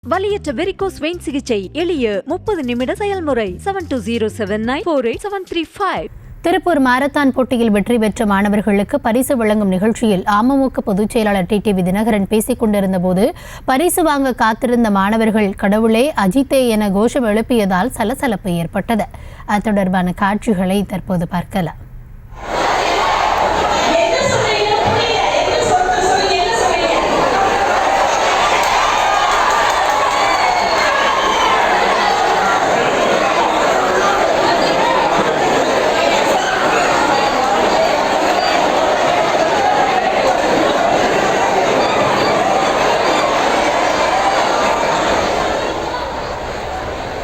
வலியற்ற varicose vein சிகிச்சை எளிய 30 நிமிட செயல்முறை 7209487335. திருப்பூர் மாரத்தான் போட்டியில் வெற்றி பெற்ற மாணவர்களுக்கு பரிசு வழங்கும் நிகழ்ச்சியில் அமமுக பொதுச் செயலாளர் டிடிவி தினகரன் பேசிக் கொண்டிருந்த போது பரிசு வாங்க காத்திருந்த மாணவர்கள் கடவுளே அஜித்தே என கோஷம் எழுப்பியதால் சலசலப்பு ஏற்பட்டது. அது தொடர்பான காட்சிகளை தற்போது பார்க்கலாம்.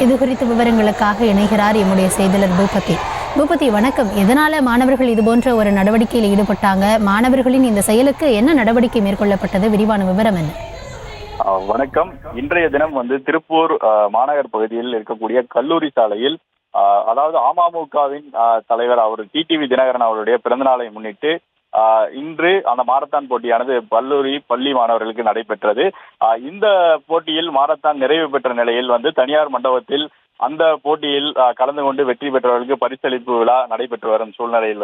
இது குறித்த விவரங்களுக்காக இணைகிறார் எம்முடைய செய்தியாளர் பூபதி. வணக்கம். எதனால மாணவர்கள் இதுபோன்ற ஒரு நடவடிக்கையில் ஈடுபட்டாங்க? மாணவர்களின் இந்த செயலுக்கு என்ன நடவடிக்கை மேற்கொள்ளப்பட்டது? விரிவான விவரம் என்ன? வணக்கம். இன்றைய தினம் திருப்பூர் மாநகர் பகுதியில் இருக்கக்கூடிய கல்லூரி சாலையில் அதாவது அமமுகவின் தலைவர் அவர் டிடிவி தினகரன் அவருடைய பிறந்த நாளை முன்னிட்டு இன்று அந்த மாரத்தான் போட்டியானது பள்ளி மாணவர்களுக்கு நடைபெற்றது. இந்த போட்டியில் மாரத்தான் நிறைவு பெற்ற நிலையில் தனியார் மண்டபத்தில் அந்த போட்டியில் கலந்து கொண்டு வெற்றி பெற்றவர்களுக்கு பரிசளிப்பு விழா நடைபெற்று வரும் சூழ்நிலையில்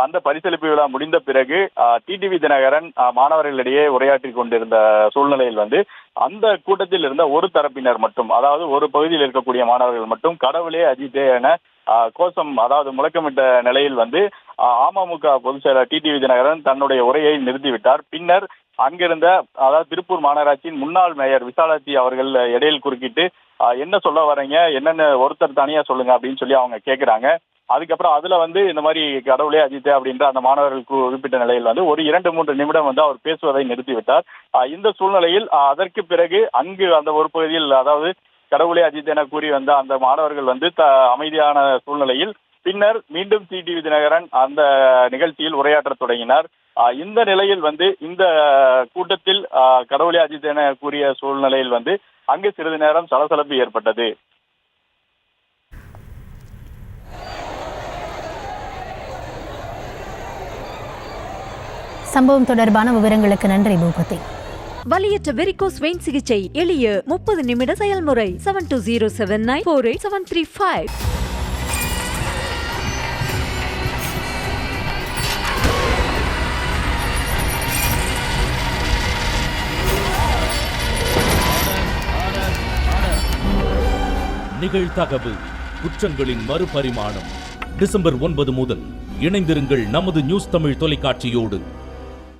அந்த பரிசளிப்பு விழா முடிந்த பிறகு டிடிவி தினகரன் மாணவர்களிடையே உரையாற்றி கொண்டிருந்த சூழ்நிலையில் அந்த கூட்டத்தில் இருந்த ஒரு தரப்பினர் மட்டும், அதாவது ஒரு பகுதியில் இருக்கக்கூடிய மாணவர்கள் மட்டும் கடவுளே அஜித்தே என கோஷம் அதாவது முழக்கமிட்ட நிலையில் அமமுக பொதுச் செயலர் டிடிவி தினகரன் தன்னுடைய உரையை நிறுத்திவிட்டார். பின்னர் அங்கிருந்த அதாவது திருப்பூர் மாநகராட்சியின் முன்னாள் மேயர் விசாலாட்சி அவர்கள் இடையில் குறுக்கிட்டு என்ன சொல்ல வரீங்க, என்னென்ன ஒருத்தர் தனியா சொல்லுங்க அப்படின்னு சொல்லி அவங்க கேட்கிறாங்க. அதுக்கப்புறம் அதுல இந்த மாதிரி கடவுளே அஜித்தே அப்படின்ற அந்த மாணவர்கள் குறிப்பிட்ட நிலையில் ஒரு 2-3 நிமிடம் அவர் பேசுவதை நிறுத்திவிட்டார். இந்த சூழ்நிலையில் அதற்கு பிறகு அங்கு அந்த ஒரு பகுதியில் அதாவது கடவுளே அஜித் என கூறி அந்த மாணவர்கள் அமைதியான சூழ்நிலையில் பின்னர் மீண்டும் டிடிவி தினகரன் அந்த நிகழ்ச்சியில் உரையாற்ற தொடங்கினார். இந்த நிலையில் இந்த கூட்டத்தில் கடவுளே அஜித் என கூறிய சூழ்நிலையில் அங்கு சிறிது நேரம் சலசலப்பு ஏற்பட்டது. சம்பவம் தொடர்பான விவரங்களுக்கு நன்றி பூபதி. வலியற்ற வெரிகோஸ் வெயின் சிகிச்சை எளிய 30 நிமிட செயல்முறை 7209487335. நிகழ்தகவு குற்றங்களின் மறுபரிமாணம். டிசம்பர் 9 முதல் இணைந்திருங்கள் நமது நியூஸ் தமிழ் தொலைக்காட்சியோடு.